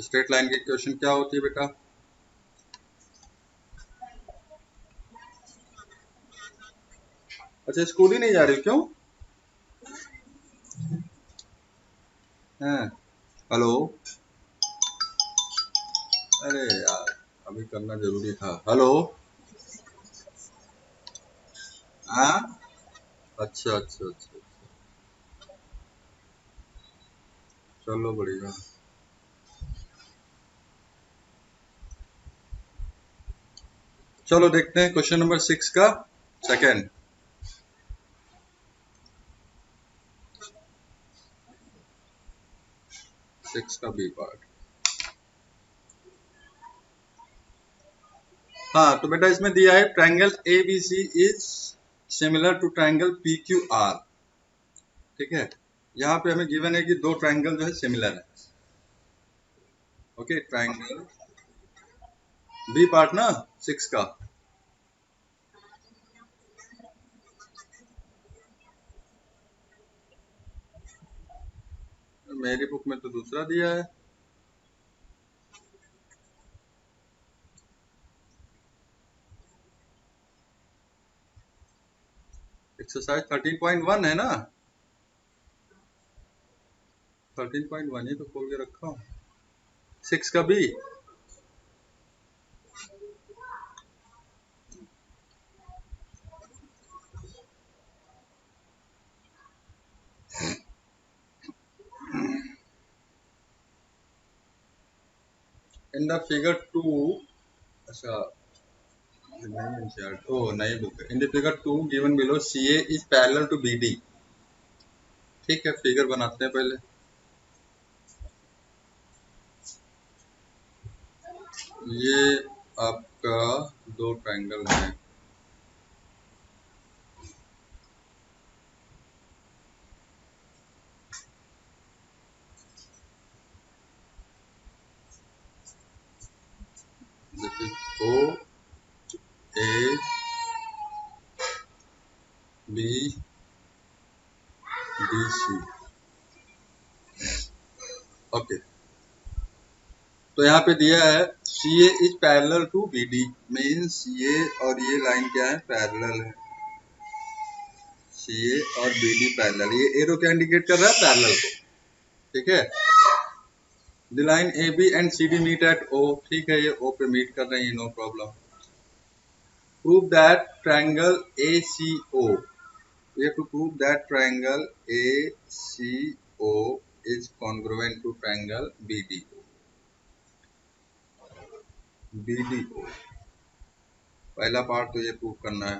Straight line की equation क्या होती है बेटा? अच्छा, स्कूल ही नहीं जा रही, क्यों? हैं? हेलो? अरे यार, अभी करना जरूरी था। हेलो? हाँ, अच्छा अच्छा अच्छा, चलो बढ़िया। चलो देखते हैं क्वेश्चन नंबर 6 का सेकंड। सिक्स का बी पार्ट। हाँ, तो बेटा इसमें दिया है triangle ABC is similar to triangle PQR. ठीक है, यहाँ पे हमें गिवन है कि दो ट्रायंगल जो है सिमिलर है। ओके, ट्रायंगल बी पार्ट ना 6 का। मेरी बुक में तो दूसरा दिया है। एक्सरसाइज 13.1 है ना? 13.1 ही तो खोल के रखा हूँ। 6 का बी। इन द फिगर 2, अच्छा नहीं बुक है। In the figure 2 given below CA is parallel to BD। ठीक है, फिगर बनाते हैं पहले। ये आपका दो ट्रायंगल है। This is OABD। ओके, तो यहाँ पे दिया है CA is parallel to BD, means ये और ये लाइन क्या है? पैरेलल है। CA और BD पैरेलल। ये एरो क्या इंडिकेट कर रहा है? पैरेलल को। ठीक है, the line AB and CD meet at O। ठीक है, ये O पे मीट कर रहे हैं, no problem. Prove that triangle ACO। We have to prove that triangle ACO is congruent to triangle BDO। BDO पहला पार्ट तो ये प्रूव करना है,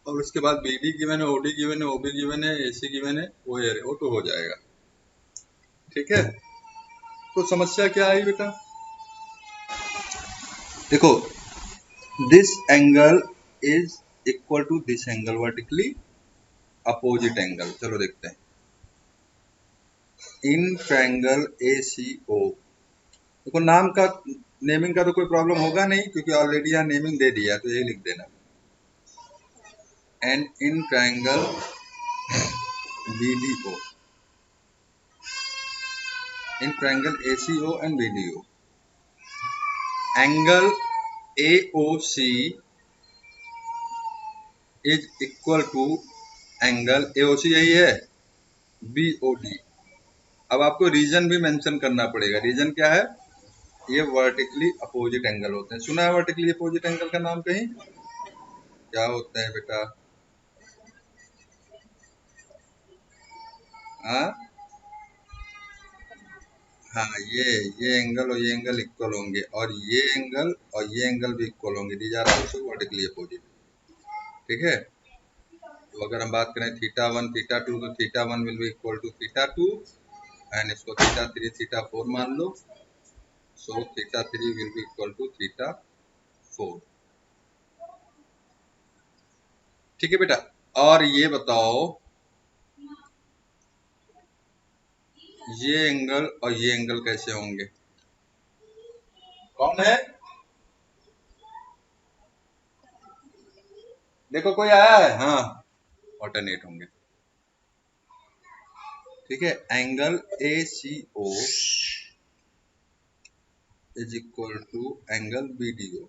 और उसके बाद BD गिवन है, OD गिवन है, OB गिवन है, AC गिवन है, वो तो हो जाएगा। ठीक है, तो समस्या क्या आई बेटा? देखो, this angle is equal to this angle, vertically opposite angle. चलो देखते हैं। इन ट्रायंगल ACO, देखो नाम का नेमिंग का तो कोई प्रॉब्लम होगा नहीं, क्योंकि ऑलरेडी यहाँ नेमिंग दे दिया, तो यही लिख देना। And in triangle BDO, in triangle ACO and BDO, angle AOC is equal to angle AOC, यही है, BOD। अब आपको रीजन भी मेंशन करना पड़ेगा। रीजन क्या है? ये वर्टिकली अपोजिट एंगल होते हैं। सुना है वर्टिकली अपोजिट एंगल का नाम कहीं? क्या होते हैं बेटा? हाँ हाँ, ये एंगल और ये एंगल इक्वल होंगे, और ये एंगल भी इक्वल होंगे। These are also vertically opposite. ठीक है, तो अगर हम बात करें θ1 θ2, तो θ1 will be equal to θ2, and इसको θ3 θ4 मान लो। So θ3 will be equal to θ4। ठीक है बेटा, और ये बताओ, ये एंगल और ये एंगल कैसे होंगे? कौन है? देखो कोई आया है? हाँ, ऑल्टरनेट होंगे। ठीक है, angle ACO is equal to angle BDO।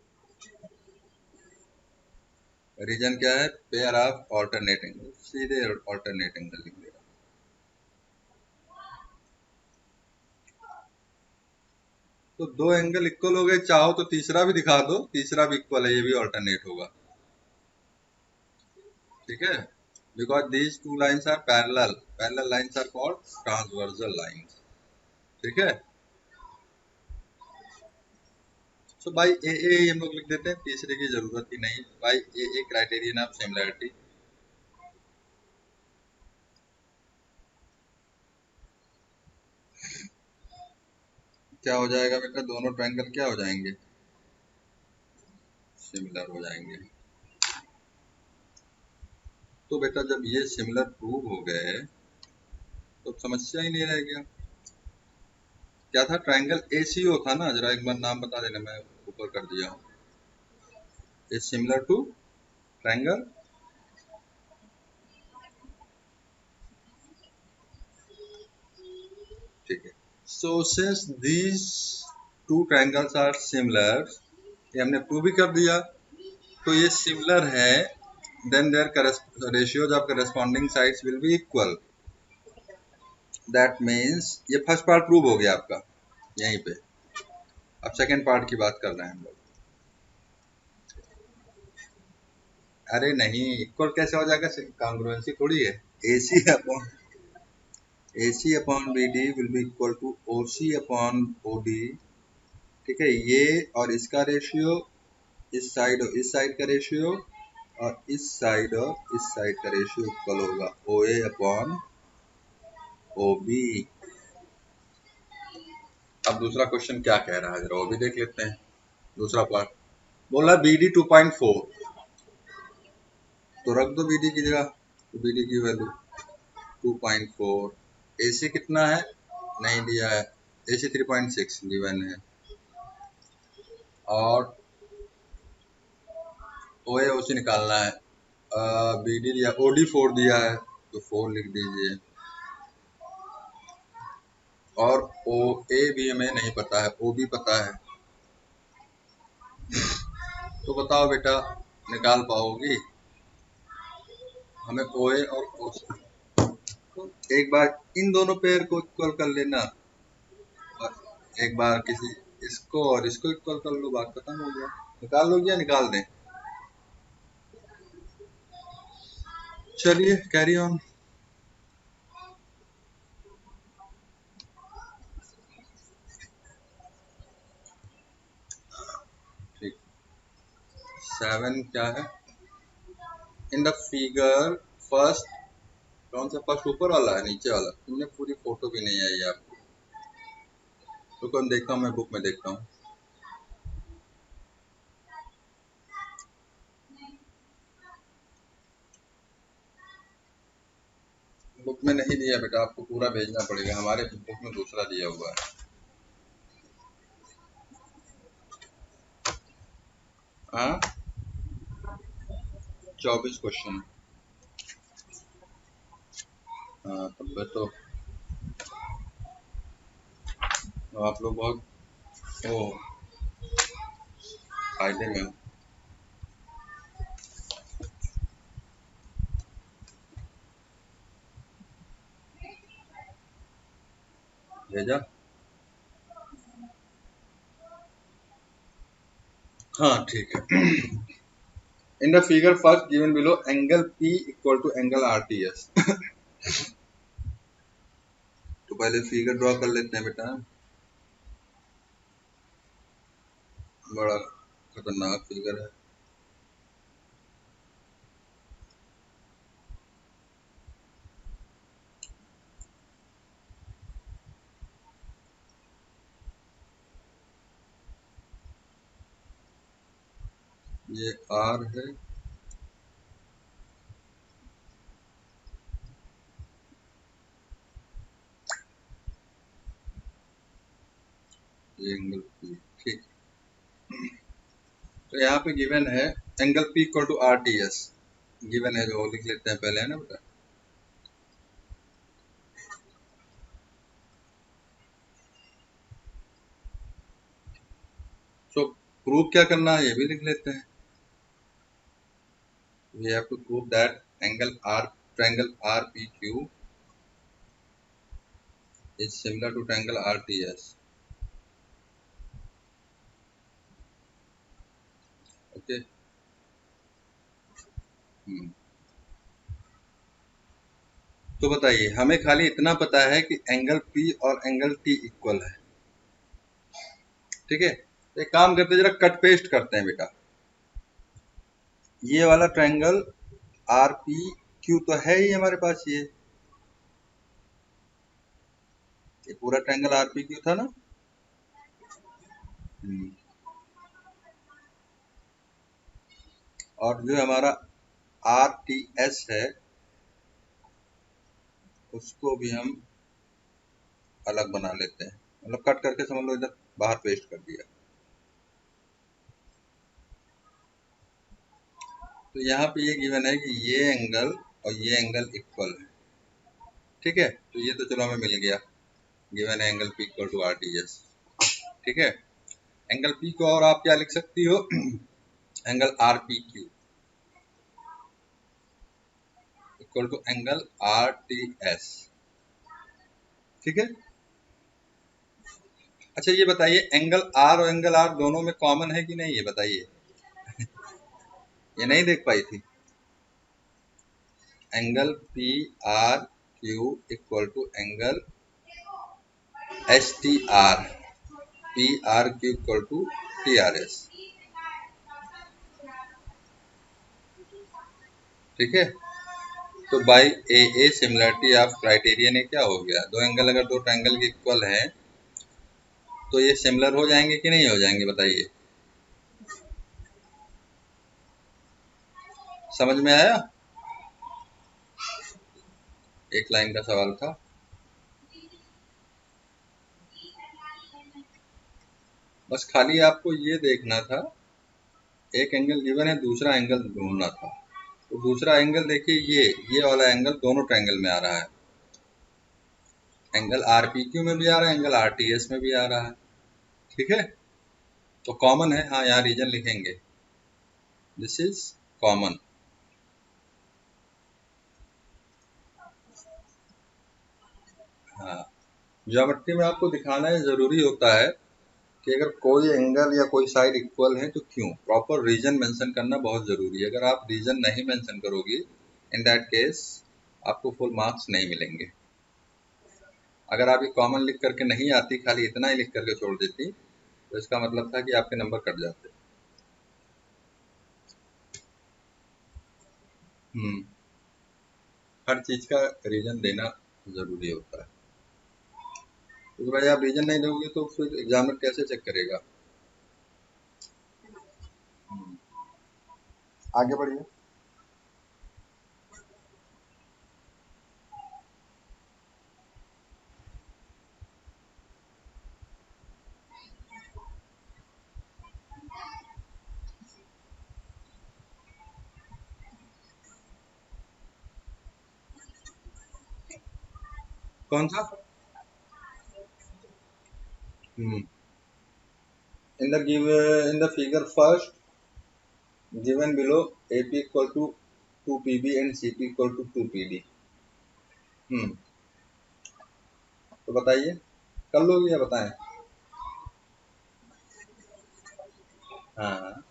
Reason क्या है? पेयर ऑफ ऑल्टरनेट एंगल, सीधे ऑल्टरनेट एंगल लिख देगा। तो दो एंगल इक्वल हो गए, चाहो तो तीसरा भी दिखा दो, तीसरा भी इक्वल है, ये भी ऑल्टरनेट होगा। ठीक है, because these two lines are parallel, parallel lines are called transversal lines. ठीक है, सो बाई ए हम लोग लिख देते हैं, तीसरे की जरूरत ही नहीं। By A criterion of similarity. क्या हो जाएगा बेटा? दोनों ट्रायंगल क्या हो जाएंगे? सिमिलर हो जाएंगे। तो बेटा जब ये सिमिलर प्रूव हो गए तो समस्या ही नहीं रह गया। क्या था? ट्रायंगल ACO था ना, जरा एक बार नाम बता देना, मैं ऊपर कर दिया हूँ। इज सिमिलर टू ट्रायंगल ठीक है। So since these two triangles are similar, ये हमने प्रूव भी कर दिया, तो ये सिमिलर है, then there ratios of corresponding sides will be equal। That means ये फर्स्ट पार्ट प्रूव हो गया आपका यहीं पे। अब सेकेंड पार्ट की बात कर रहे हैं हम लोग। अरे नहीं, इक्वल कैसे हो जाएगा? कॉन्ग्रुएंसी थोड़ी है। AC upon BD will be equal to OC upon OD। ठीक है, ये और इसका रेशियो, इस साइड और इस साइड का रेशियो, और इस साइड और इस साइड का रेशियो इक्वल होगा OA अपॉन OB। अब दूसरा क्वेश्चन क्या कह रहा है, जरा वो भी देख लेते हैं। दूसरा पार्ट बोला BD 2.4, तो रख दो BD की जगह, तो BD की वैल्यू 2.4। AC कितना है? नहीं दिया है। AC 3.6 गिवन है, और OA OC निकालना है। BD दिया, OD 4 दिया है, तो 4 लिख दीजिए। और OA भी हमें नहीं पता है, OB पता है। तो बताओ बेटा, निकाल पाओगी? हमें OA और OC, तो एक बार इन दोनों पेयर को इक्वल कर लेना, और एक बार किसी इसको और इसको इक्वल कर लो, बात खत्म हो गया। निकाल लोगे या निकाल दें? चलिए कैरी ऑन। ठीक, 7 क्या है? इन द फिगर फर्स्ट, कौन सा फर्स्ट? ऊपर वाला है, नीचे वाला? तुमने पूरी फोटो भी नहीं आई आपको, तो कौन देखता हूँ, मैं बुक में देखता हूँ। बुक में नहीं दिया बेटा, आपको पूरा भेजना पड़ेगा, हमारे बुक में दूसरा दिया हुआ है। हाँ, 24 क्वेश्चन। हाँ तब तो आप लोग बहुत वो फायदे में हो। भेजा? हाँ ठीक है। In the figure first given below, angle P equal to angle RTS। तो पहले फिगर ड्रॉ कर लेते हैं बेटा, बड़ा खतरनाक फिगर है। ये R है, ये एंगल P। ठीक, तो यहाँ पे गिवन है angle P equal to RTS, given है, जो लिख लेते हैं पहले, है ना बेटा? प्रूव क्या करना है ये भी लिख लेते हैं। We have to prove that angle are triangle RPQ is similar to triangle RTS. Okay. तो बताइए, हमें खाली इतना पता है कि एंगल P और एंगल T इक्वल है, ठीक है। एक काम करते हैं, जरा कट पेस्ट करते हैं बेटा। ये वाला ट्रायंगल RPQ तो है ही हमारे पास, ये पूरा ट्रायंगल RPQ था ना। और जो हमारा RTS है उसको भी हम अलग बना लेते हैं, मतलब कट करके समझ लो इधर बाहर पेस्ट कर दिया। तो यहाँ पे ये गिवन है कि ये एंगल और ये एंगल इक्वल है, ठीक है। तो ये तो चलो हमें मिल गया, गिवन है angle P equal to RTS, ठीक है। एंगल P को और आप क्या लिख सकती हो, angle RPQ equal to angle RTS, ठीक है। अच्छा ये बताइए, एंगल R और एंगल R दोनों में कॉमन है कि नहीं, ये बताइए। ये नहीं देख पाई थी। Angle PRQ equal to angle STR, PRQ equal to TRS, ठीक है। तो by a similarity of criterion ये क्या हो गया, दो एंगल अगर दो ट्रायंगल के इक्वल हैं तो ये सिमिलर हो जाएंगे कि नहीं हो जाएंगे, बताइए। समझ में आया? एक लाइन का सवाल था। बस खाली आपको ये देखना था, एक एंगल गिवन है, दूसरा एंगल ढूंढना था। तो दूसरा एंगल देखिए, ये वाला एंगल दोनों ट्रायंगल में आ रहा है, एंगल RPQ में भी आ रहा है, एंगल RTS में भी आ रहा है, ठीक है। तो कॉमन है, हाँ यहाँ रीजन लिखेंगे, दिस इज कॉमन। हाँ, ज्योमेट्री में आपको दिखाना है, जरूरी होता है कि अगर कोई एंगल या कोई साइड इक्वल है तो क्यों, प्रॉपर रीजन मेंशन करना बहुत जरूरी है। अगर आप रीजन नहीं मेंशन करोगी, इन दैट केस आपको फुल मार्क्स नहीं मिलेंगे। अगर आप ये कॉमन लिख करके नहीं आती, खाली इतना ही लिख करके छोड़ देती, तो इसका मतलब था कि आपके नंबर कट जाते। हर चीज का रीजन देना जरूरी होता है, तो भाई आप रीजन नहीं दोगे तो फिर एग्जामिनर कैसे चेक करेगा। आगे बढ़िए। कौन सा? In the in the figure first given below AP equal to 2PB and CP equal to 2PD। तो बताइए, कर लोगे या बताएं? हाँ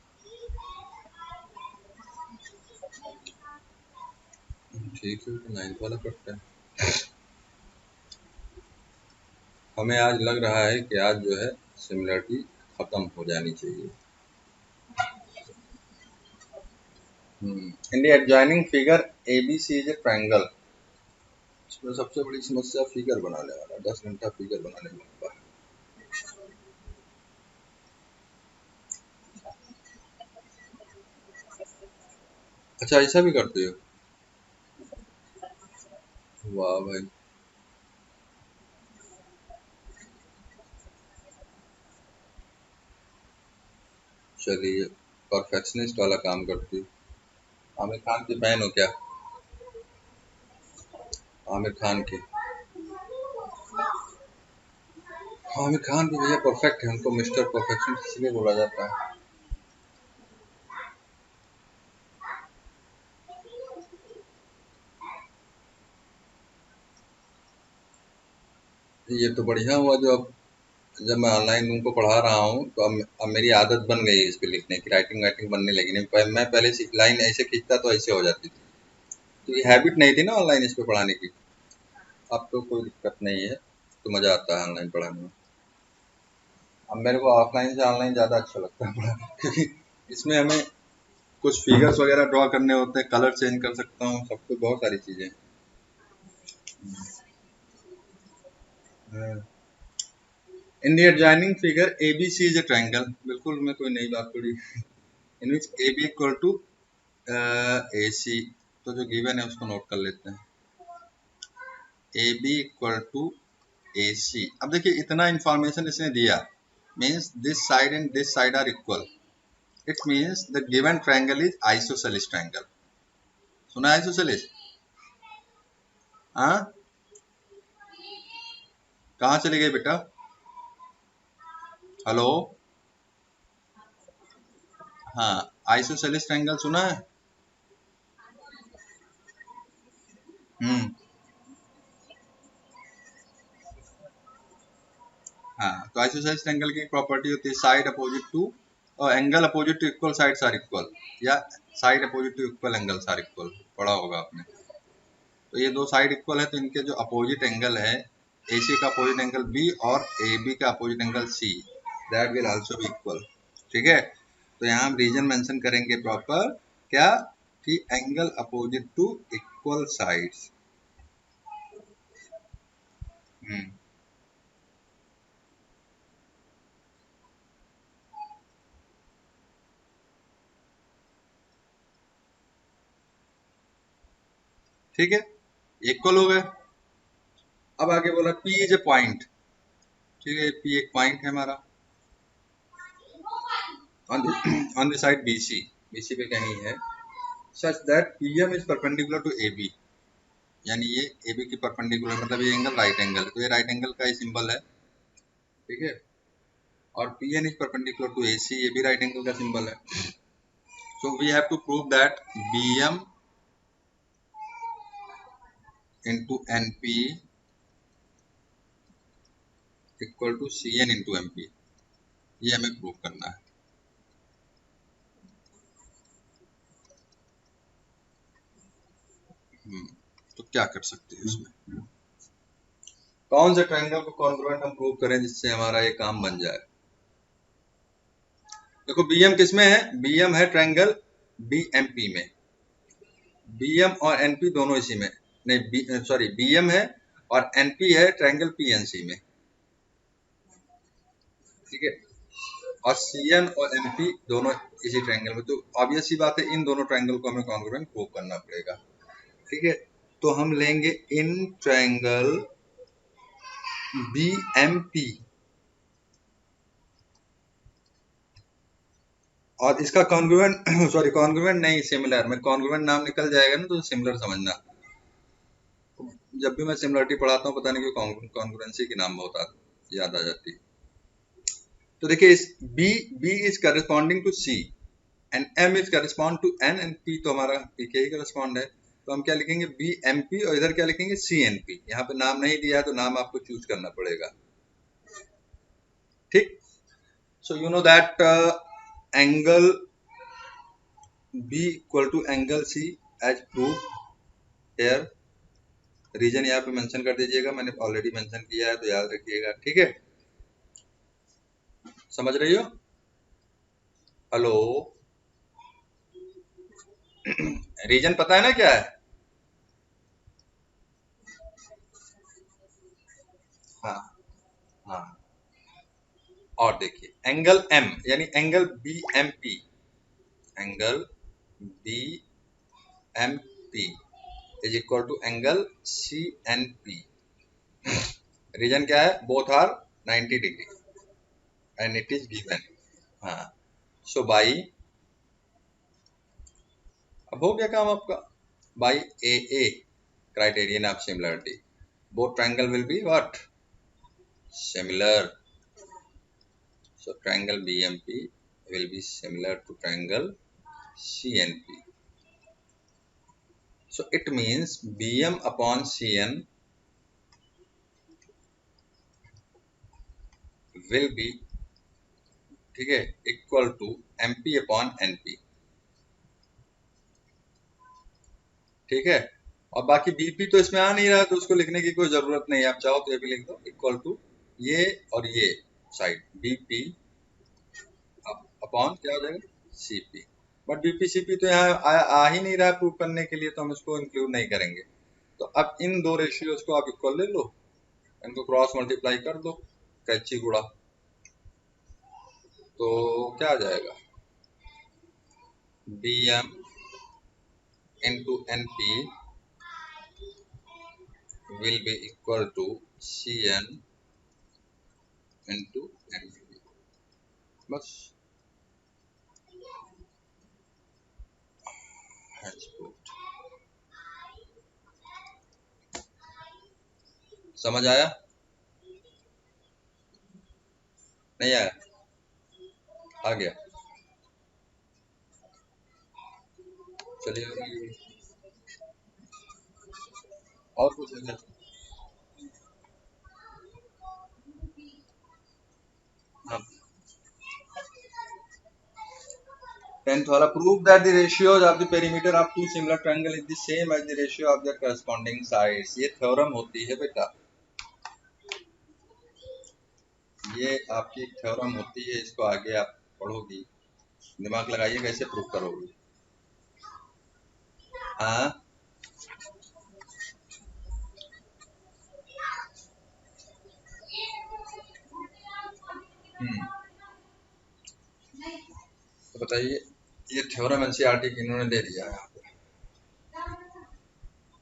ठीक है, तो 9th वाला करते हैं। हमें आज लग रहा है कि आज जो है सिमिलरिटी खत्म हो जानी चाहिए। In the adjoining figure ABC is a triangle. इसमें सबसे बड़ी समस्या फिगर बनाने वाला, 10 घंटा फिगर बनाने में लगता है। अच्छा ऐसा भी करते हो, वाह भाई। चलिए, परफेक्शनिस्ट वाला काम करती हो। आमिर खान की बहन हो क्या? आमिर खान की, आमिर खान भी भैया परफेक्ट है, उनको मिस्टर परफेक्शन इसलिए बोला जाता है। ये तो बढ़िया हुआ जो अब जब मैं ऑनलाइन उनको पढ़ा रहा हूँ तो अब मेरी आदत बन गई है इस पे लिखने की, राइटिंग वाइटिंग बनने लगी। नहीं मैं पहले से लाइन ऐसे खींचता तो ऐसे हो जाती थी, क्योंकि हैबिट नहीं थी ना ऑनलाइन इस पे पढ़ाने की। अब तो कोई दिक्कत नहीं है, तो मज़ा आता है ऑनलाइन पढ़ाने में। अब मेरे को ऑफलाइन से ऑनलाइन ज़्यादा अच्छा लगता है पढ़ाना, क्योंकि इसमें हमें कुछ फिगर्स वगैरह ड्रॉ करने होते हैं, कलर चेंज कर सकता हूँ, सब कुछ, बहुत सारी चीज़ें। In the adjoining figure ABC is a triangle, बिल्कुल मैं कोई नई बात थोड़ी, इन विच AB इक्वल टू AC। तो जो गिवन है उसको नोट कर लेते हैं, AB इक्वल टू AC। अब देखिए इतना इंफॉर्मेशन इसने दिया, means this side and this side are equal, it means the given triangle is isosceles triangle. सुना है आइसोसेलेस? हाँ, कहाँ चले गए बेटा? हेलो, हाँ, आइसोसेलेस ट्रायंगल सुना है? हम्म, हाँ, तो आइसोसेलेस ट्रायंगल की प्रॉपर्टी होती है साइड अपोजिट टू, और angle opposite to equal sides are equal, या side opposite to equal angles are equal, पढ़ा होगा आपने। तो ये दो साइड इक्वल है तो इनके जो अपोजिट एंगल है, AC का अपोजिट एंगल B और AB का opposite angle C, that will also be equal. ठीक है, तो यहाँ हम रीजन मेंशन करेंगे प्रॉपर, क्या, कि angle opposite to equal sides. Hmm, ठीक है, इक्वल हो गए। अब आगे बोला P इज ए पॉइंट, ठीक है, P एक पॉइंट है हमारा ऑन द साइड BC पे कहीं है, such that PM is perpendicular to AB, यानी ये AB की परपेंडिकुलर, मतलब ये एंगल राइट एंगल, तो ये राइट एंगल का ही सिंबल है, ठीक है। और PN is perpendicular to AC, ये भी राइट एंगल का सिंबल है। So we have to prove that BM into NP equal to CN into MP, ये हमें प्रूव करना है। तो क्या कर सकते हैं इसमें, कौन से ट्रायंगल को कॉन्ग्रुएंट हम प्रूव करें जिससे हमारा ये काम बन जाए। देखो BM किसमें है, BM है ट्रायंगल BMP में, BM और NP दोनों इसी में, नहीं सॉरी, BM है और NP है ट्रायंगल PNC में, ठीक है। और CN और MP दोनों इसी ट्रायंगल में, तो ऑब्वियस सी बात है इन दोनों ट्रायंगल को हमें कॉन्ग्रुएंट प्रूव करना पड़ेगा, ठीक है। तो हम लेंगे इन ट्रायंगल BMP, और इसका कॉन्ग्रुएंट सॉरी कॉन्ग्रुएंट नहीं, सिमिलर, मैं कॉन्ग्रुएंट नाम निकल जाएगा ना तो सिमिलर समझना। जब भी मैं सिमिलरिटी पढ़ाता हूँ पता नहीं क्यों कॉन्ग्रुएंसी के नाम बहुत याद आ जाती है। तो देखिए इस B is corresponding to C and M is correspond to N and P तो हमारा P के ही करस्पॉन्ड है, तो हम क्या लिखेंगे BMP, और इधर क्या लिखेंगे CNP। यहाँ पे नाम नहीं दिया है तो नाम आपको चूज करना पड़ेगा, ठीक। So you know that angle B equal to angle C as prove here, reason यहाँ पे मेंशन कर दीजिएगा, मैंने ऑलरेडी मेंशन किया है तो याद रखिएगा, ठीक है। समझ रही हो? हेलो, रीजन पता है ना क्या है? हाँ, हाँ, और देखिए एंगल M यानी angle BMP, angle BMP is equal to angle CNP। Reason क्या है, both are 90 degree and it is given. हाँ, सो बाई, अब हो गया काम आपका, by AA criterion of similarity, both triangle will be what, similar. So triangle BMP will be similar to triangle CNP. So it means BM upon CN will be, ठीक है, equal to MP upon NP, ठीक है। और बाकी BP तो इसमें आ नहीं रहा तो उसको लिखने की कोई जरूरत नहीं है, आप चाहो तो ये भी लिख दो, इक्वल टू ये और ये साइड BP अपॉन क्या हो जाएगा CP। बट BP CP तो यहाँ आ ही नहीं रहा प्रूव करने के लिए, तो हम इसको इंक्लूड नहीं करेंगे। तो अब इन दो रेशियोज को आप इक्वल ले लो, इनको क्रॉस मल्टीप्लाई कर दो, कैची गुड़ा, तो क्या आ जाएगा, BM into NP will be equal to CN into NP। बस समझ आया, नहीं आया, आ गया, चलिए और कुछ है? हाँ, 10th वाला, prove that the ratios of the perimeter of two similar triangle is the same as the ratio of their corresponding sides। ये थ्योरम होती है बेटा, ये आपकी थ्योरम होती है, इसको आगे आप पढ़ोगी, दिमाग लगाइए कैसे प्रूव करोगी। हाँ, तो बताइए, ये थ्योरम एनसीईआरटी की इन्होंने दे दिया है,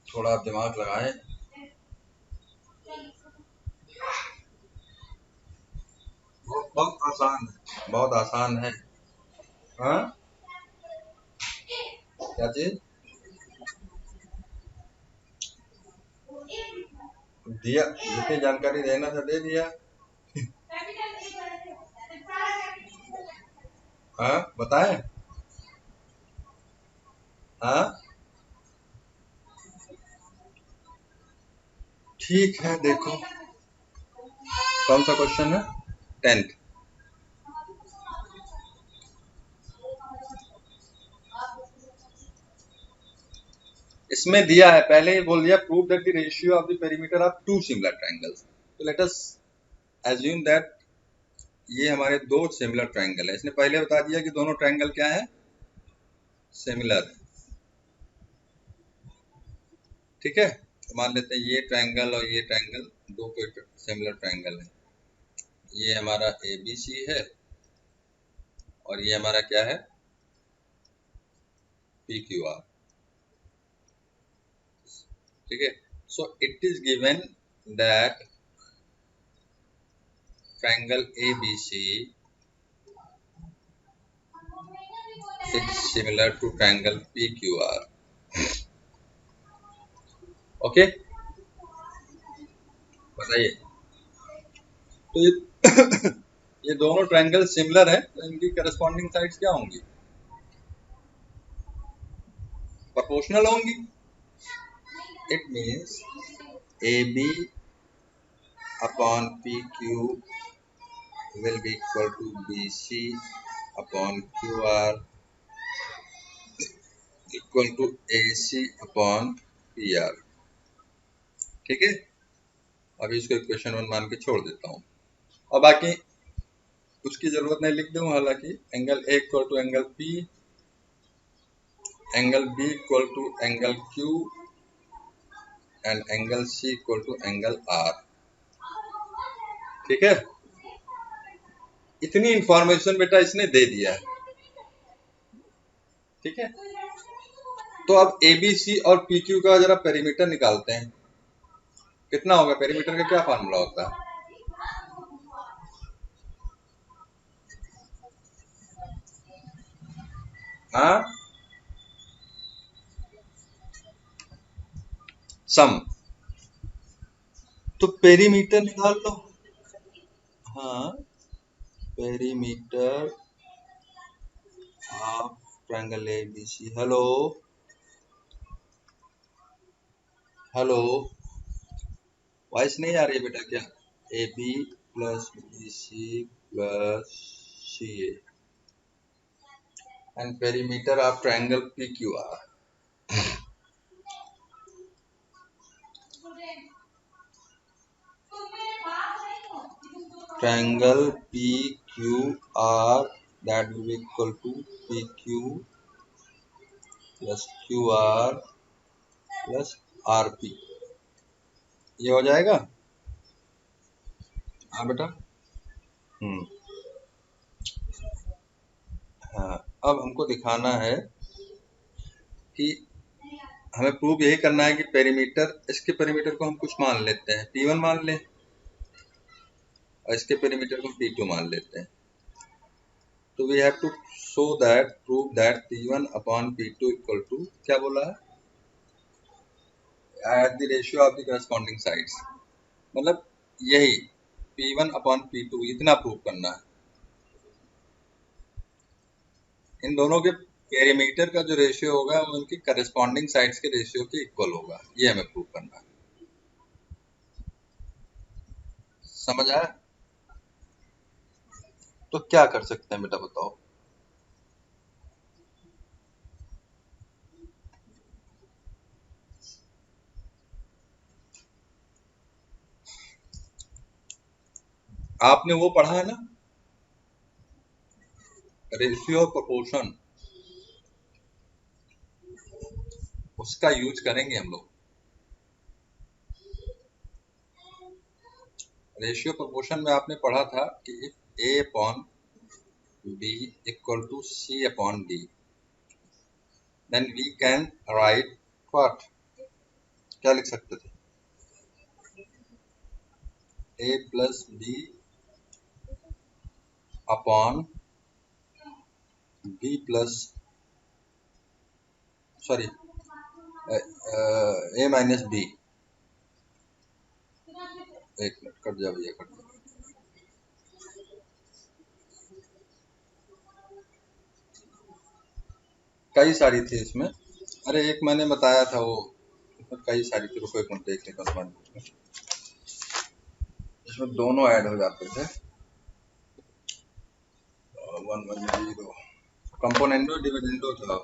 थोड़ा आप दिमाग लगाएं, बहुत आसान है, बहुत आसान है। हाँ, क्या चीज दिया, जितनी जानकारी देना था दे दिया। हाँ बताएं, हाँ ठीक है, देखो कौन सा क्वेश्चन है, 10th। इसमें दिया है, पहले ही बोल दिया, prove that the ratio of the perimeter of two similar triangles. तो लेट अस एज्यूम दैट ये हमारे दो सिमिलर ट्रायंगल है, इसने पहले बता दिया कि दोनों ट्रायंगल क्या है, सिमिलर, ठीक है। तो मान लेते हैं ये ट्रायंगल और ये ट्रायंगल दो कोई सिमिलर ट्रायंगल है, ये हमारा ABC है और ये हमारा क्या है, PQR, ठीक है। So it is given that triangle ABC is similar to triangle PQR, okay. बताइए, तो ये ये दोनों ट्रायंगल सिमिलर है, तो इनकी करस्पॉन्डिंग साइड्स क्या होंगी, प्रोपोर्शनल होंगी। It means AB upon PQ will be equal to BC upon QR equal to AC upon PR, ठीक है। अभी इसको इक्वेशन 1 मान के छोड़ देता हूँ, और बाकी उसकी जरूरत नहीं, लिख दूँ, हालांकि angle A equal to angle P, angle B equal to angle Q and angle C equal to angle R, ठीक है। इतनी इंफॉर्मेशन बेटा इसने दे दिया है, ठीक है। तो अब ABC और PQ का जरा पेरीमीटर निकालते हैं, कितना होगा, पेरीमीटर का क्या फार्मूला होता है, हाँ, सम, तो पेरीमीटर निकाल लो, हाँ, perimeter of triangle ABC, hello hello, voice नहीं आ रही है बेटा क्या, AB plus BC plus CA and perimeter of triangle PQR. Triangle PQR, that will be equal to PQ plus QR plus RP. ये हो जाएगा? हाँ बेटा। हाँ, अब हमको दिखाना है कि हमें प्रूव यही करना है कि पेरीमीटर, इसके पेरीमीटर को हम कुछ मान लेते हैं, P1 मान लें, और इसके पेरीमीटर को P2 मान लेते हैं। तो we have to show that, prove that P1 upon P2 equal to, क्या बोला है, at the ratio of the corresponding sides. मतलब यही P1 अपॉन P2 इतना प्रूव करना है। इन दोनों के पेरीमीटर का जो रेशियो होगा वो उनकी करस्पॉन्डिंग साइड्स के रेशियो के इक्वल होगा, ये हमें प्रूव करना है। समझ आया? तो क्या कर सकते हैं बेटा, बताओ। आपने वो पढ़ा है ना, रेशियो ऑफ प्रोपोर्शन, उसका यूज करेंगे हम लोग। रेशियो प्रोपोर्शन में आपने पढ़ा था कि if A upon B equal to C upon D, then we can write what, क्या लिख सकते थे, A plus B upon B plus, sorry, A minus B। एक मिनट, कट जा भैया, कट जा। कई सारी थी इसमें, अरे एक मैंने बताया था वो, कई सारी थी, रुको एक मिनट देख लेता हूँ। इसमें दोनों ऐड हो जाते थे, 110 कंपोनेंडो डिविडेंडो था।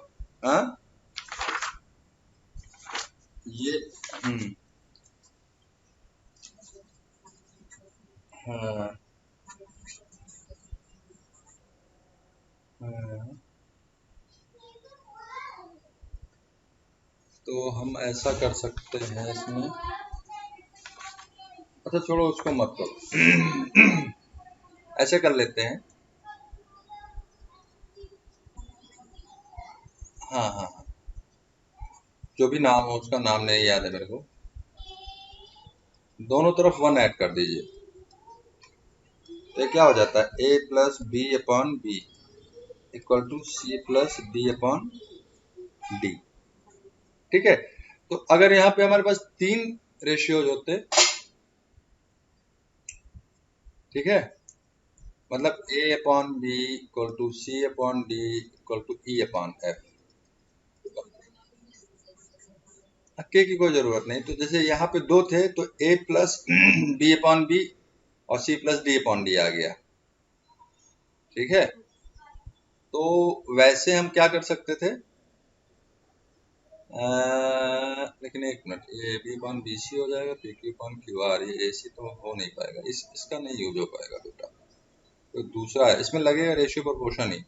हाँ ये हाँ, हाँ। तो हम ऐसा कर सकते हैं इसमें, अच्छा छोड़ो उसको मत करो, ऐसे कर लेते हैं। हाँ हाँ हाँ, जो भी नाम हो, उसका नाम नहीं याद है मेरे को, दोनों तरफ 1 ऐड कर दीजिए। तो क्या हो जाता है, A plus B upon B equal to C plus D upon D। ठीक है, तो अगर यहाँ पे हमारे पास 3 रेशियोज होते, ठीक है, मतलब A upon B equal to C upon D equal to E upon F। K की कोई जरूरत नहीं, तो जैसे यहाँ पे 2 थे तो A plus B upon B और C plus D upon D आ गया। ठीक है, तो वैसे हम क्या कर सकते थे, लेकिन एक मिनट, ये B अपॉन BC हो जाएगा, PQ अपॉन QR, ये AC तो हो नहीं पाएगा, इसका नहीं यूज हो पाएगा बेटा, तो दूसरा है, इसमें लगेगा रेशियो प्रोपोर्शन ही।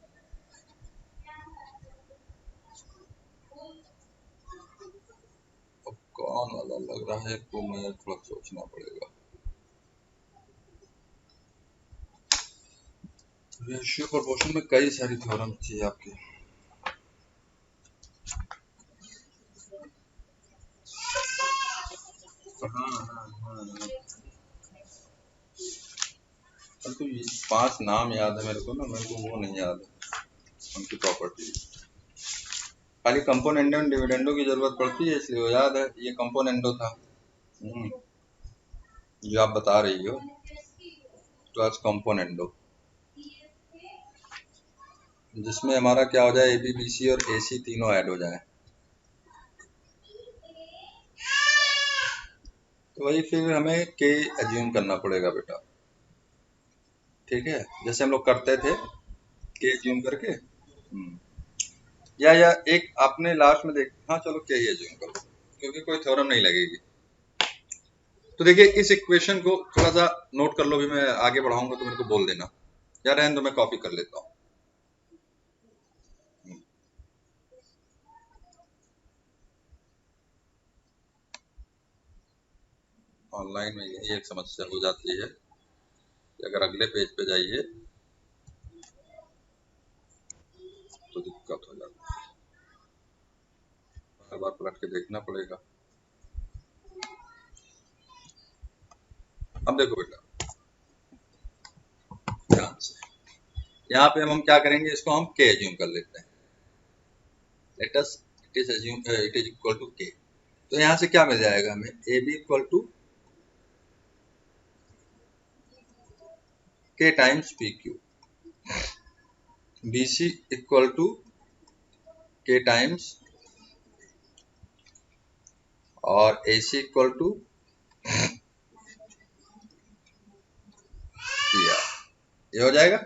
अब कौन वाला लग रहा है तो मुझे थोड़ा सोचना पड़ेगा। रेशियो प्रोपोर्शन में कई सारी थ्योरम थी आपकी। हाँ हाँ हाँ, तो ये 5 नाम याद है मेरे को ना, मेरे को वो नहीं याद है उनकी प्रॉपर्टी। खाली कंपोनेंडो एंड डिविडेंडो की जरूरत पड़ती है, इसलिए वो याद है, ये कंपोनेंडो था जो आप बता रही हो, तो आज कंपोनेंडो, जिसमें हमारा क्या हो जाए, AB BC और AC तीनों ऐड हो जाए। तो वही फिर हमें के एज्यूम करना पड़ेगा बेटा। ठीक है, जैसे हम लोग करते थे के जूम करके। या एक आपने लास्ट में देख, हाँ चलो के ही जूम करो क्योंकि कोई थ्योरम नहीं लगेगी। तो देखिए इस इक्वेशन को थोड़ा सा नोट कर लो, भी मैं आगे बढ़ाऊंगा तो मेरे को बोल देना, या रहने दो मैं कॉपी कर लेता हूँ। ऑनलाइन में यही एक समस्या हो जाती है कि अगर अगले पेज पे जाइए तो दिक्कत हो जाती है, बार बार पलट के देखना पड़ेगा। अब देखो बेटा ध्यान से, यहाँ पे हम क्या करेंगे, इसको हम के एज्यूम कर लेते हैं। Let us it is assume it is equal to K. तो यहाँ से क्या मिल जाएगा हमें, A B equal to K times P Q, B C equal to K times और A C equal to P R. ये हो जाएगा।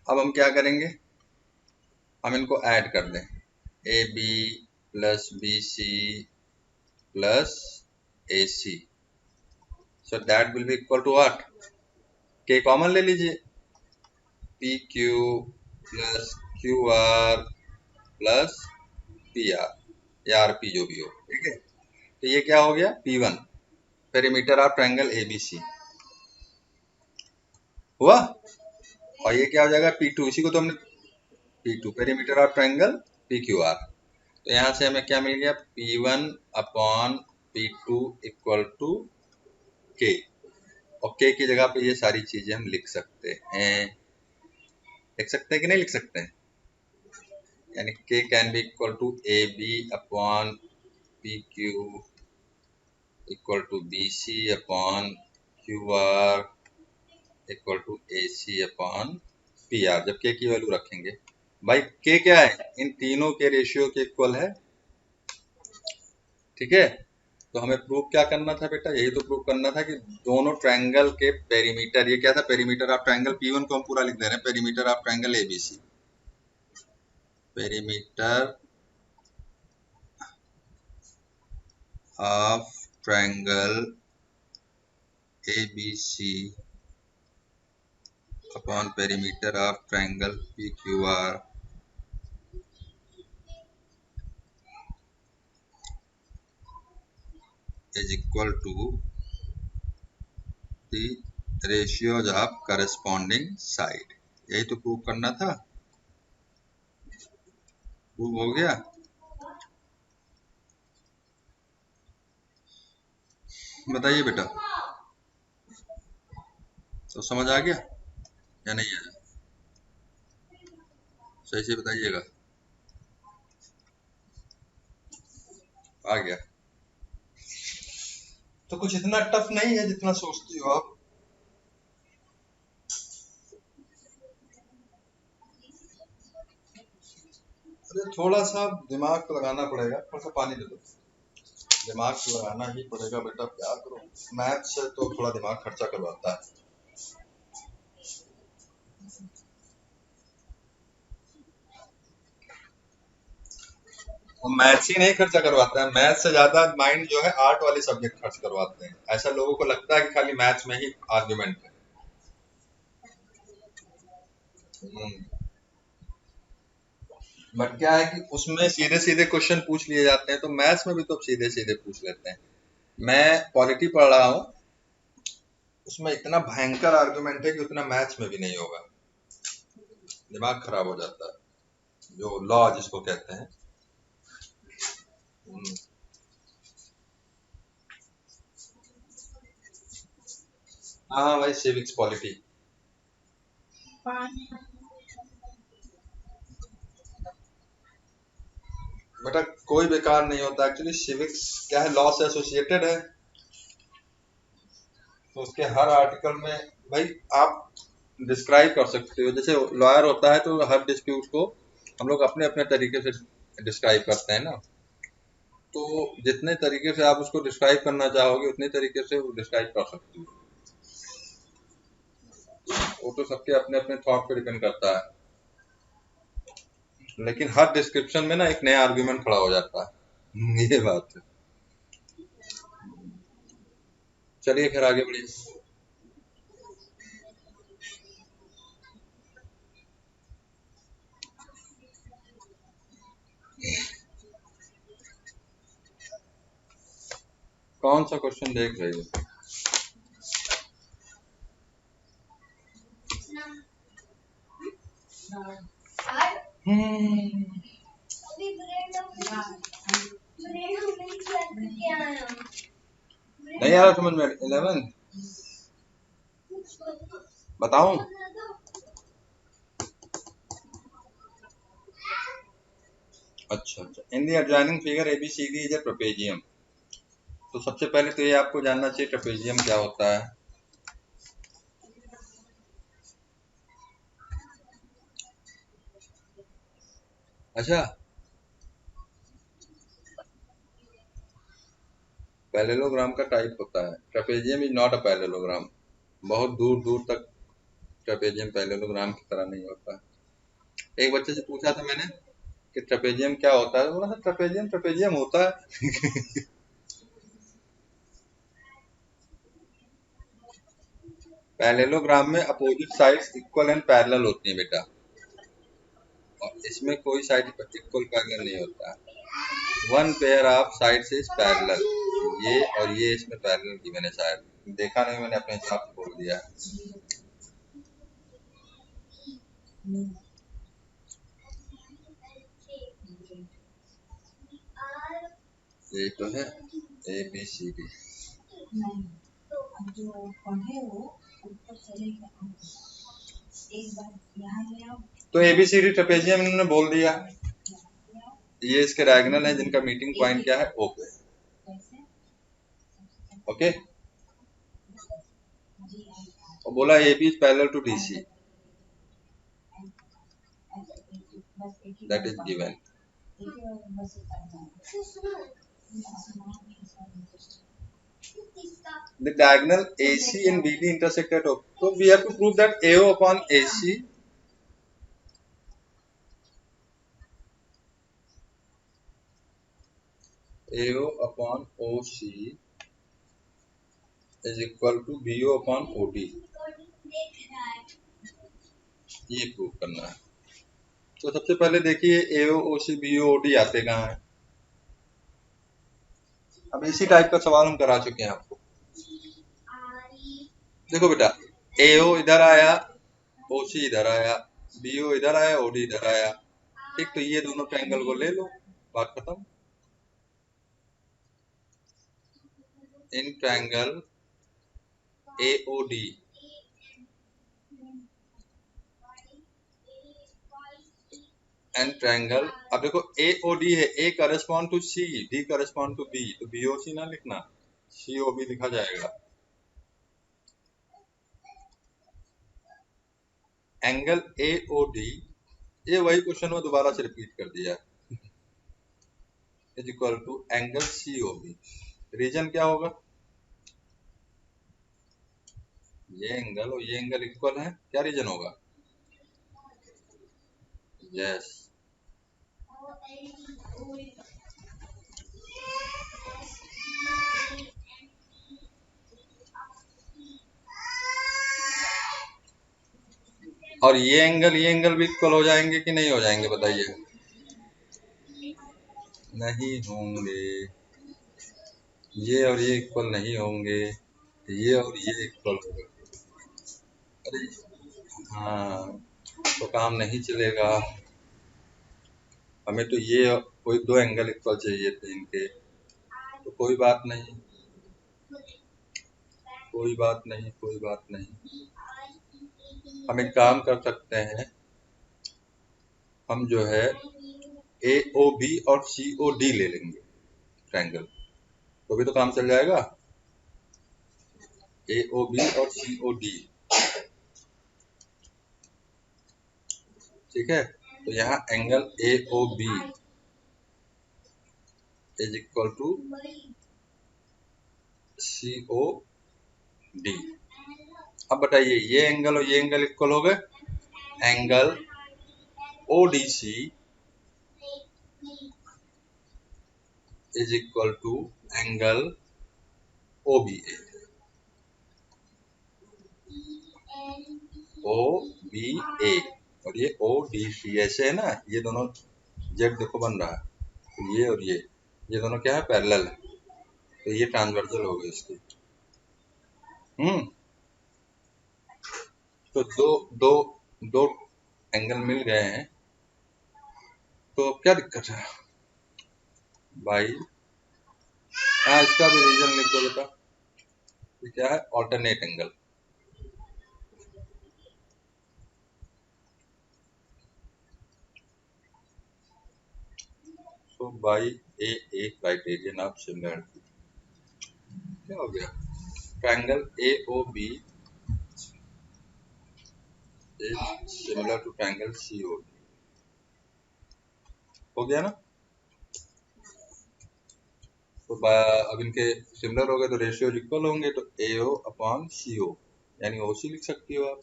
अब हम क्या करेंगे, हम इनको ऐड कर दें, A B plus B C plus A C, so that will be equal to what, K common ले लीजिए, P Q plus Q R plus P R या आर पी जो भी हो, ठीक है। तो ये क्या हो गया, P1 perimeter of triangle ABC हुआ, और ये क्या हो जाएगा P2, इसी को तो हमने P2 perimeter of triangle PQR। तो यहाँ से हमें क्या मिल गया, P1 upon P2 equal to K, और K की जगह पे ये सारी चीजें हम लिख सकते हैं, लिख सकते हैं कि नहीं लिख सकते हैं, यानी K can be equal to AB upon PQ equal to BC upon QR equal to AC upon PR, जब K की वैल्यू रखेंगे। भाई K क्या है, इन तीनों के रेशियो के इक्वल है, ठीक है। तो हमें प्रूव क्या करना था बेटा, यही तो प्रूव करना था कि दोनों ट्रायंगल के पेरीमीटर, ये क्या था, पेरीमीटर ऑफ ट्रायंगल P1 को हम पूरा लिख दे रहे हैं, perimeter of triangle ABC, perimeter of triangle ABC upon perimeter of triangle PQR is equal to the ratios of corresponding side। यही तो प्रूव करना था, प्रूव हो गया। बताइए बेटा, तो समझ आ गया या नहीं आया, सही से बताइएगा। आ गया तो कुछ इतना टफ नहीं है जितना सोचती हो आप। अरे थोड़ा सा दिमाग लगाना पड़ेगा, थोड़ा सा पानी दे दो, दिमाग लगाना ही पड़ेगा बेटा, क्या करो, मैथ से तो थोड़ा दिमाग खर्चा करवाता है। मैथ्स ही नहीं खर्चा करवाता है, मैथ्स से ज्यादा माइंड जो है आर्ट वाले सब्जेक्ट खर्च करवाते हैं। ऐसा लोगों को लगता है कि खाली मैथ्स में ही आर्ग्यूमेंट है। बट क्या है कि उसमें सीधे सीधे क्वेश्चन पूछ लिए जाते हैं, तो मैथ्स में भी तो सीधे सीधे पूछ लेते हैं। मैं पॉलिटी पढ़ रहा हूँ, उसमें इतना भयंकर आर्गुमेंट है कि उतना मैथ्स में भी नहीं होगा, दिमाग खराब हो जाता है, जो लॉ जिसको कहते हैं। हाँ भाई, सिविक्स पॉलिटी बेटा कोई बेकार नहीं होता, एक्चुअली सिविक्स क्या है, लॉ से एसोसिएटेड है, तो उसके हर आर्टिकल में भाई आप डिस्क्राइब कर सकते हो। जैसे लॉयर होता है तो हर डिस्प्यूट को हम लोग अपने अपने तरीके से डिस्क्राइब करते हैं ना, तो जितने तरीके से आप उसको डिस्क्राइब करना चाहोगे उतने तरीके से वो डिस्क्राइब कर सकते हो। वो तो सबके अपने अपने थॉट पे डिपेंड करता है, लेकिन हर डिस्क्रिप्शन में ना एक नया आर्ग्यूमेंट खड़ा हो जाता है। ये बात है। चलिए फिर आगे बढ़िए। कौन सा क्वेश्चन देख रही हो? नहीं आ रहा समझ में? 11 बताऊं? अच्छा अच्छा, in the adjoining figure ABCD is a trapezium. तो सबसे पहले तो ये आपको जानना चाहिए ट्रेपेजियम क्या होता है। अच्छा, पैरेललोग्राम का टाइप होता है, trapezium is not a parallelogram. बहुत दूर दूर तक ट्रेपेजियम पैरेललोग्राम की तरह नहीं होता। एक बच्चे से पूछा था मैंने कि ट्रेपेजियम क्या होता है, बोला ट्रेपेजियम ट्रेपेजियम होता है। पैरेललोग्राम में opposite sides equal and parallel होती हैं बेटा, और इसमें कोई साइड इक्वल पैरेलल नहीं होता है। One pair of sides is parallel. ये और ये इसमें पैरेलल की मैंने शायद देखा नहीं, मैंने अपने हिसाब से बोल दिया। ये तो है ABCD। तो ABCD ट्रेपेजियम इन्होंने बोल दिया। ये इसके डायगोनल है जिनका मीटिंग पॉइंट क्या है, O पे। ओके, और बोला AB is parallel to DC, that is given. The diagonal AC and BD intersect at O. So we have to prove that AO upon AC AO upon OC is equal to BO upon OD। ये prove करना है। तो सबसे पहले देखिए AO OC BO OD आते कहाँ हैं। अब इसी टाइप का सवाल हम करा चुके हैं आपको। देखो बेटा, AO इधर आया, OC इधर आया, BO इधर आया, OD इधर आया। ठीक, तो ये दोनों ट्रायंगल को ले लो, बात खत्म। In triangle AOD and triangle, अब देखो AOD है, A correspond to C, D correspond to B, तो BOC ना लिखना, COB लिखा जाएगा। एंगल AOD, ये वही क्वेश्चन में दोबारा से रिपीट कर दिया, is equal to angle COB। Reason क्या होगा, ये एंगल और ये एंगल इक्वल है, क्या रीजन होगा, यस। और ये एंगल भी इक्वल हो जाएंगे कि नहीं हो जाएंगे, बताइए। नहीं होंगे, ये और ये इक्वल नहीं होंगे, ये और ये इक्वल होंगे। अरे हाँ, तो काम नहीं चलेगा। हमें तो ये कोई दो एंगल इक्वल चाहिए थे इनके, तो कोई बात नहीं, कोई बात नहीं, कोई बात नहीं। हम एक काम कर सकते हैं, हम जो है AOB और COD ले लेंगे ट्रायंगल, तो भी तो काम चल जाएगा। AOB और COD, ठीक है। तो यहाँ angle AOB is equal to COD, अब बताइए ये एंगल और ये एंगल इक्वल हो गए, angle ODC is equal to angle OBA। OBA और ये ODC ऐसे है ना, ये दोनों जेड देखो बन रहा है, तो ये और ये दोनों क्या है, पैरेलल है, तो ये ट्रांसवर्सल हो गए इसके। तो दो दो दो एंगल मिल गए हैं, तो क्या दिक्कत है भाई? हाँ, इसका भी रीजन लिख दो बेटा, ये क्या है, alternate angle. So by a criterion of similarity, क्या हो गया, triangle AOB is similar to triangle COD, हो गया ना? तो अब इनके सिमिलर हो गए तो रेशियो इक्वल होंगे, तो AO अपॉन CO, यानी OC लिख सकती हो आप,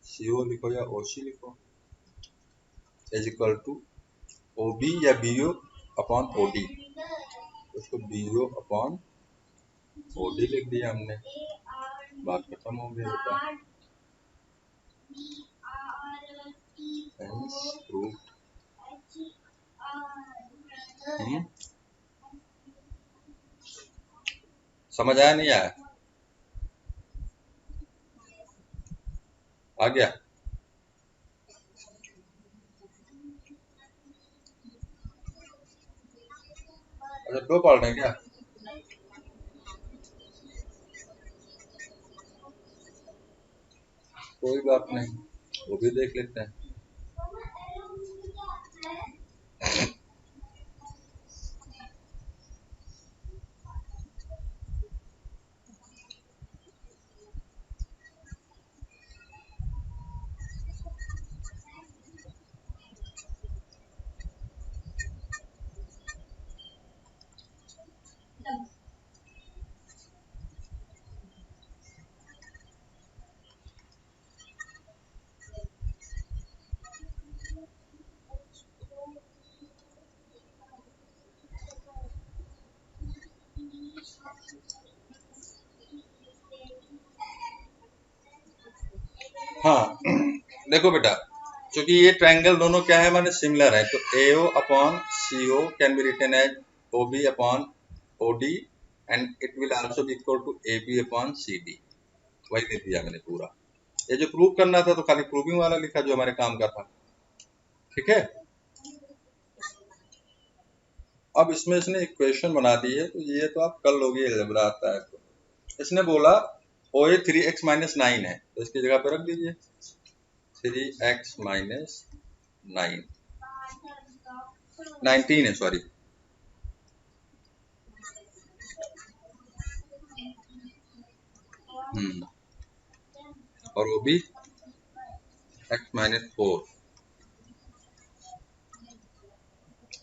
CO लिखो या OC लिखो, इज इक्वल टू OB या BO अपॉन OD, उसको BO अपॉन OD लिख दिया हमने, बात खत्म हो गई बेटा। समझ आया नहीं आया? आ गया? अच्छा, दो पढ़ रहे हैं क्या? कोई बात नहीं, वो भी देख लेते हैं। हाँ देखो बेटा, क्योंकि ये ट्रायंगल दोनों क्या है, माने सिमिलर है, तो AO upon CO can be written as OB upon OD and it will also be equal to AB upon CD। वही दे दिया मैंने पूरा, ये जो प्रूव करना था तो खाली प्रूविंग वाला लिखा जो हमारे काम का था, ठीक है। अब इसमें इसने इक्वेशन बना दी है, तो ये तो आप कर लोगे, अलजेब्रा आता है तो। इसने बोला OA 3x माइनस 9 है, तो इसकी जगह पर रख दीजिए 3x माइनस 9, 19 है सॉरी, और वो भी x माइनस 4,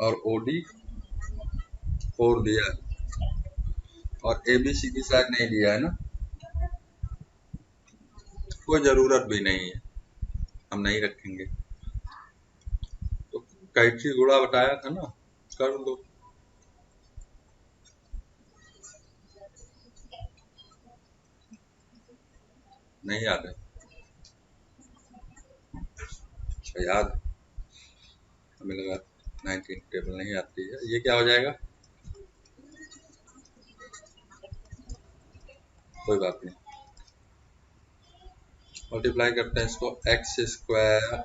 और OD 4 दिया है, और ABCD शायद नहीं दिया है ना, कोई जरूरत भी नहीं है, हम नहीं रखेंगे। तो कैची गुणा बताया था ना, कर दो। नहीं याद है? अच्छा याद, हमें लगा 19 टेबल नहीं आती है। ये क्या हो जाएगा, कोई बात नहीं, मल्टीप्लाई करते हैं इसको, x square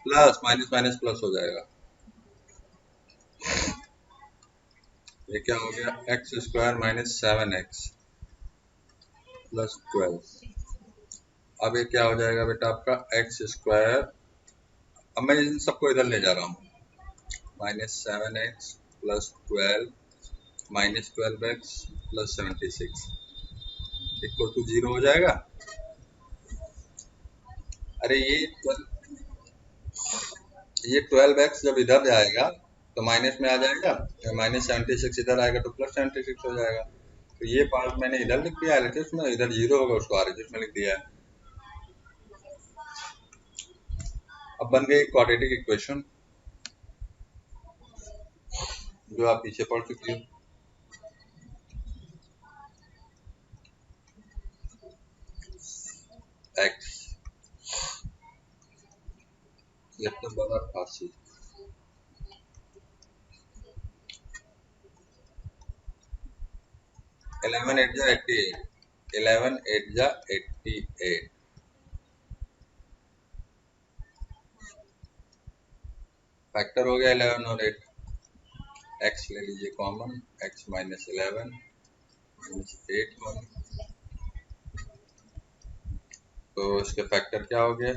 plus minus minus plus हो जाएगा, ये क्या हो गया, x square minus 7x plus 12। अब ये क्या हो जाएगा बेटा आपका, एक्स स्क्वायर, अब मैं इन सबको इधर ले जा रहा हूँ, minus 7x plus 12 minus 12x plus 76 equal to 0 हो जाएगा। अरे ये 12x जब इधर जाएगा तो माइनस में आ जाएगा, -76 इधर आएगा तो +76 हो जाएगा। तो ये पार्ट मैंने इधर लिख दिया एलएचएस में, इधर 0 होगा उसको आरएचएस में लिख दिया है। अब बन गई क्वाड्रेटिक इक्वेशन जो आप पीछे पढ़ चुकी हो। x तो बड़ा 88, 11 8 जा 88, 11 8 जा 88, फैक्टर हो गया 11 और 8। x ले लीजिए कॉमन, x -11 -8 कॉमन, तो इसके फैक्टर क्या हो गया,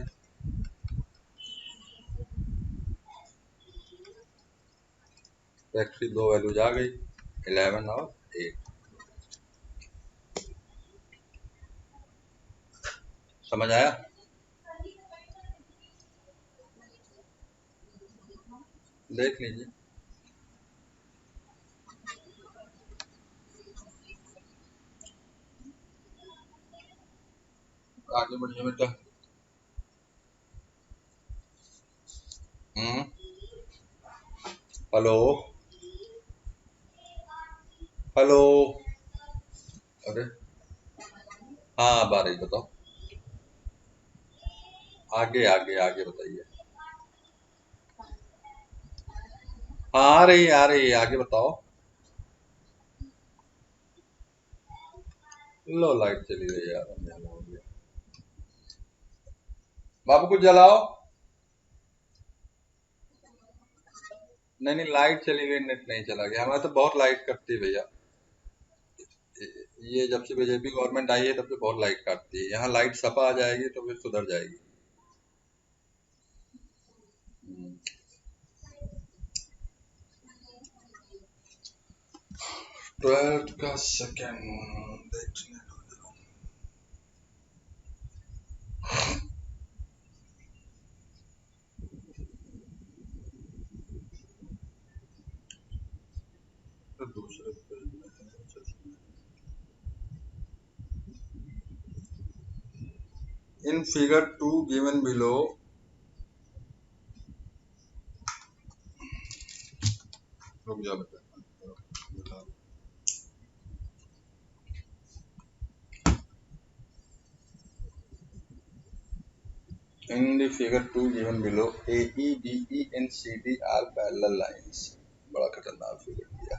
तो x की दो वैल्यूज आ गई 11 और 8। समझ आया? देख लीजिए। आगे बढ़िए बेटा। Hello hello. अरे हाँ, अब आ रही, बताओ। आगे आगे आगे बताइए। हाँ, आ रही है, आगे बताओ। लो लाइट चली गई यार, अंधेरा हो गया। बाबू कुछ जलाओ। नहीं नहीं, लाइट चली गई, नेट नहीं चला गया, हमारे तो बहुत लाइट कटती है भैया। ये जब से बीजेपी गवर्नमेंट आई है तब से बहुत लाइट काटती है। यहाँ लाइट सपा आ जाएगी तो फिर सुधर जाएगी। 12th का सेकेंड देखने दो जरा। तो दूसरे पेज में है। In figure 2 given below, रुक जा बेटा। In the figure 2 given below, AE, BE and CD are parallel lines. बड़ा खतरनाक फिगर दिया।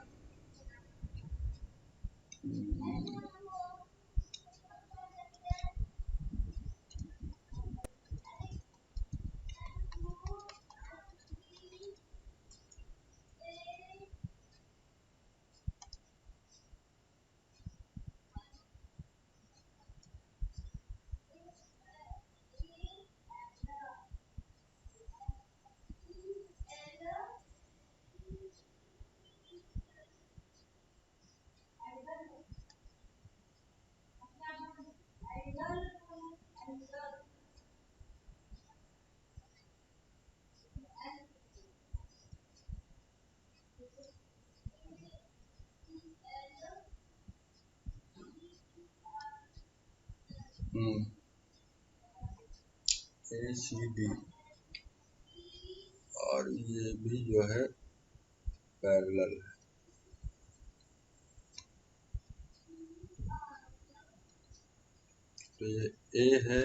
ACD और ये भी जो है पैरेलल है। तो ये A है,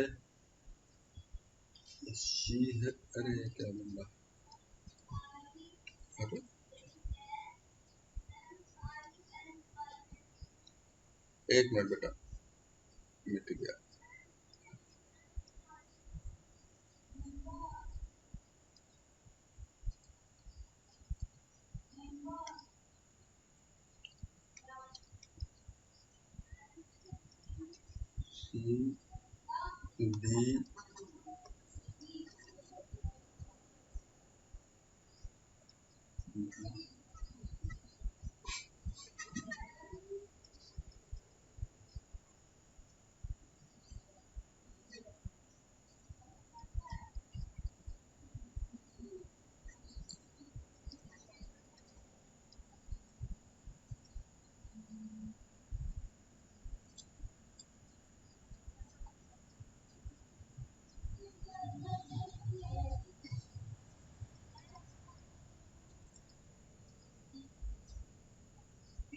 C है। अरे क्या बंदा, अरे एक मिनट बेटा, मिट गया। C D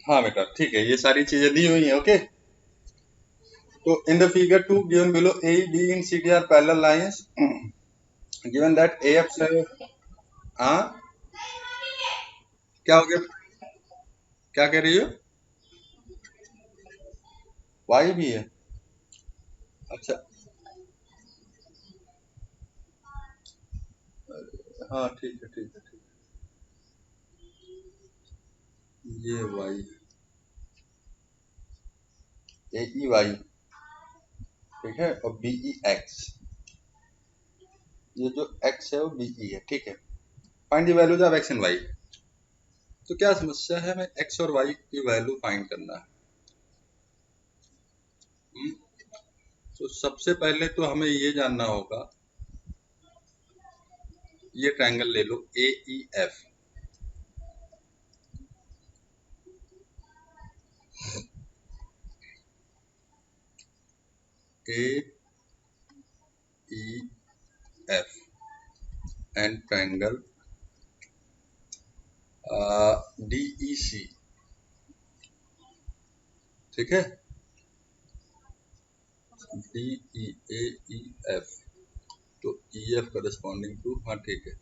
हाँ बेटा ठीक है, ये सारी चीजें दी हुई हैं। ओके, तो in the figure 2 given below A B in C D are parallel lines given that A F से हाँ क्या हो गया, क्या कह रही हो? वाई भी है, अच्छा हाँ ठीक है ठीक है ठीक है, ये वाई ए ई वाई ठीक है, और बी ई एक्स, ये जो एक्स है वो बी ई है। ठीक है, find the values of X and Y. तो क्या समस्या है, हमें एक्स और वाई की वैल्यू फाइंड करना है। हम्म, तो सबसे पहले तो हमें ये जानना होगा, ये ट्रायंगल ले लो A E F, A E F and triangle D E C. ठीक है, डी ई ए ई एफ, तो ई एफ करस्पॉन्डिंग टू, हाँ ठीक है,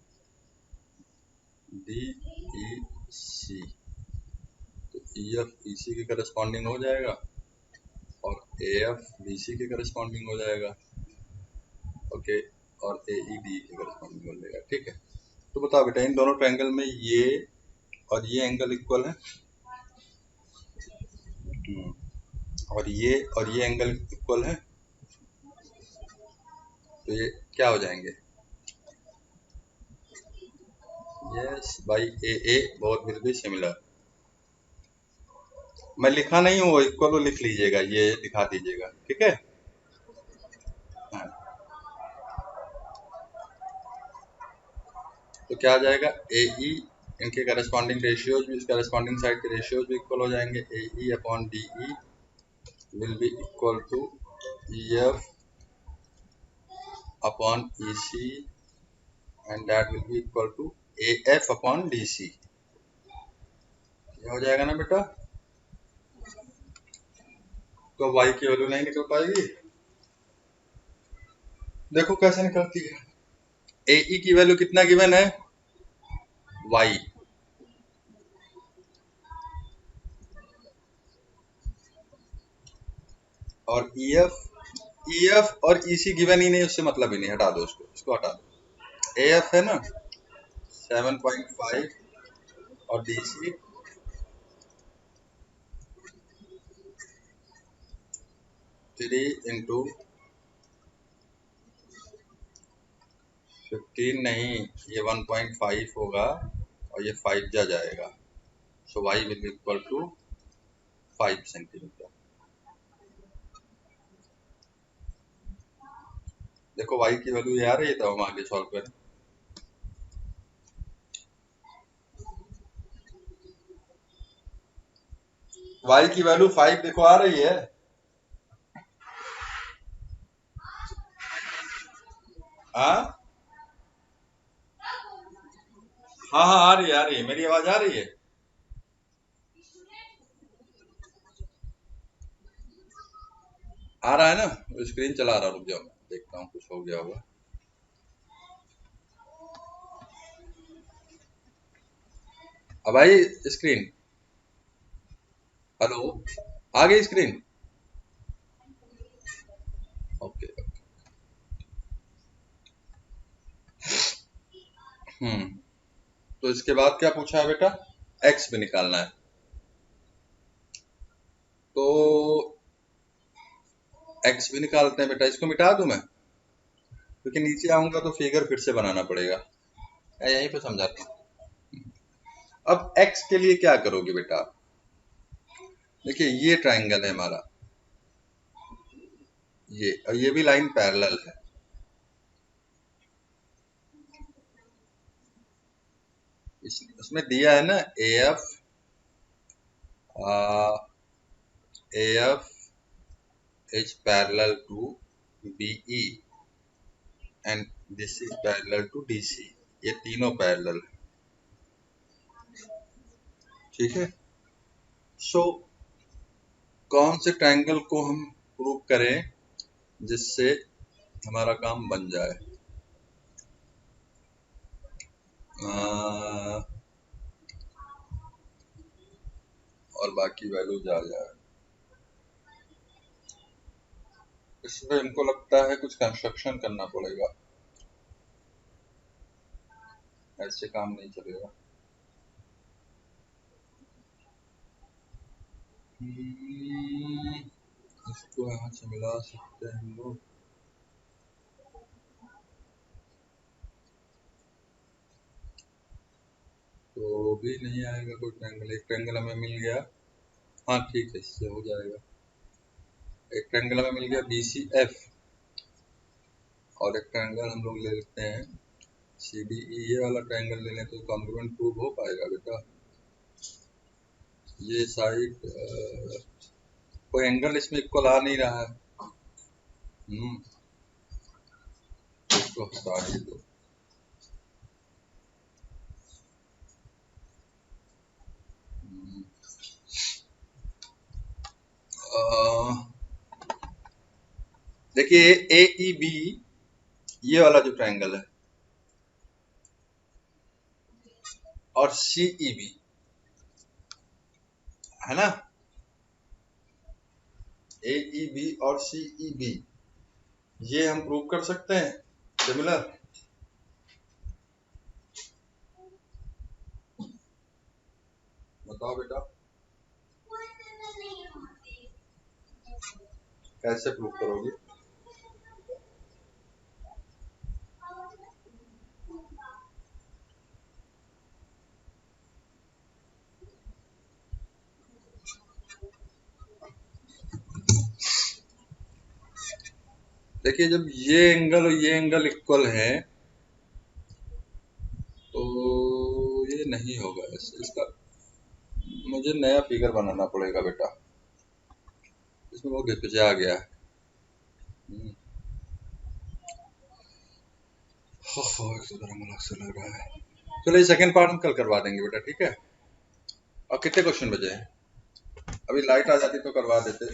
डी ई सी, तो ई एफ ई सी के करस्पॉन्डिंग हो जाएगा और ए एफ बी सी के करस्पॉन्डिंग हो जाएगा। ओके, और ए ई डी के करस्पॉन्डिंग हो जाएगा। ठीक है, तो बताओ बेटा, इन दोनों ट्रायंगल में ये और ये एंगल इक्वल है, और ये एंगल इक्वल है, तो ये क्या हो जाएंगे? यस बाई ए ए बहुत विल बी सिमिलर। मैं लिखा नहीं हूँ, इक्वल को लिख लीजिएगा, ये दिखा दीजिएगा। ठीक है, हाँ, तो क्या आ जाएगा, ए ई इनके करस्पॉन्डिंग रेशियोज भी, करस्पॉन्डिंग साइड के रेशियोज भी इक्वल हो जाएंगे। A E upon D E will be equal to E F upon E C and that will be equal to A F upon D C. ये हो जाएगा ना बेटा? तो वाई की वैल्यू नहीं निकल पाएगी, देखो कैसे निकलती है। ए ई की वैल्यू कितना गिवन है, वाई, और ई एफ और ई सी गिवन ही नहीं, उससे मतलब ही नहीं, हटा दो उसको, इसको हटा दो। ए एफ है ना 7.5 और डी सी 3 × 15 नहीं, ये 1.5 होगा और ये 5 जा जाएगा, so Y will be equal to 5 centimetre. देखो वाई की वैल्यू ये आ रही है, तो हम आगे सॉल्व करें। वाई की वैल्यू 5 देखो आ रही है, हाँ हाँ हाँ आ रही है, आ रही है, मेरी आवाज आ रही है? आ रहा है ना, स्क्रीन चला रहा, रुक जाओ देखता हूँ, कुछ हो गया होगा। अब आई स्क्रीन? हेलो, आ गई स्क्रीन? ओके, हम्म, तो इसके बाद क्या पूछा है बेटा, एक्स भी निकालना है। तो एक्स भी निकालते हैं बेटा, इसको मिटा दूं मैं, क्योंकि नीचे आऊंगा तो फिगर फिर से बनाना पड़ेगा, मैं यहीं पे समझाता हूँ। अब एक्स के लिए क्या करोगे बेटा, देखिए ये ट्रायंगल है हमारा, ये और ये भी लाइन पैरेलल है, उसमें दिया है ना A F is parallel to BE and this is parallel to DC, ये तीनों पैरेलल है। ठीक है, सो कौन से ट्रायंगल को हम प्रूव करें जिससे हमारा काम बन जाए? और बाकी वैल्यू जा जाए। इसमें हमको लगता है कुछ कंस्ट्रक्शन करना पड़ेगा, ऐसे काम नहीं चलेगा। इसको यहाँ से मिला सकते हैं हम लोग। तो भी नहीं आएगा कोई ट्रायंगल। एक ट्रायंगल हमें मिल गया, हाँ ठीक है, इससे हो जाएगा। एक ट्रायंगल हमें मिल गया BCF, और एक ट्रायंगल हम लोग ले लेते हैं CDE। ये वाला ट्रायंगल ले लें तो कॉन्ग्रुएंट प्रूव हो पाएगा बेटा। ये साइड कोई एंगल इसमें इक्वल आ नहीं रहा है। इसको हटा ही दो। देखिए AEB, ये वाला जो ट्रायंगल है, और CEB है ना, AEB और CEB, ये हम प्रूव कर सकते हैं सिमिलर। बताओ बेटा, कैसे प्रूव करोगे? देखिए जब ये एंगल और ये एंगल इक्वल है तो ये नहीं होगा। इसका मुझे नया फिगर बनाना पड़ेगा बेटा, इसमें वो घिपचा गया है। अलग से लग रहा है। चलो ये सेकंड पार्ट हम कल करवा देंगे बेटा, ठीक है? और कितने क्वेश्चन बचे हैं? अभी लाइट आ जाती तो करवा देते।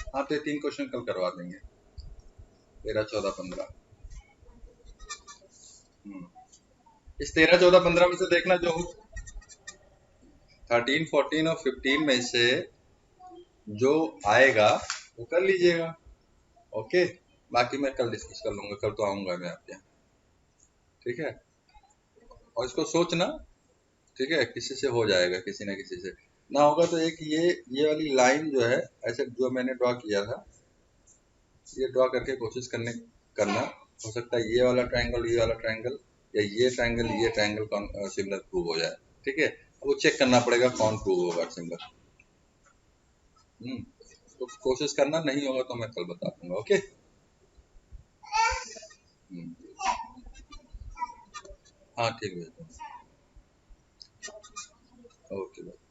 हाँ तो 3 क्वेश्चन कल करवा देंगे, 13, 14, 15। इस 13, 14, 15 में से देखना जो 13, 14 और 15 में से जो आएगा वो कर लीजिएगा। ओके, बाकी मैं कल डिस्कस कर लूंगा, कल तो आऊंगा मैं आपके यहाँ, ठीक है? और इसको सोचना, ठीक है? किसी से हो जाएगा, किसी ना किसी से ना होगा तो एक ये वाली लाइन जो है, ऐसे जो मैंने ड्रॉ किया था, ये ड्रॉ करके कोशिश करना। हो सकता है ये वाला ट्रायंगल, ये वाला ट्रायंगल, या ये ट्रायंगल, ये ट्रायंगल सिमिलर प्रूव हो जाए, ठीक है? वो चेक करना पड़ेगा कौन प्रूव होगा सिमिलर। तो कोशिश करना, नहीं होगा तो मैं कल बता दूंगा। ओके। हाँ ठीक है। ओके।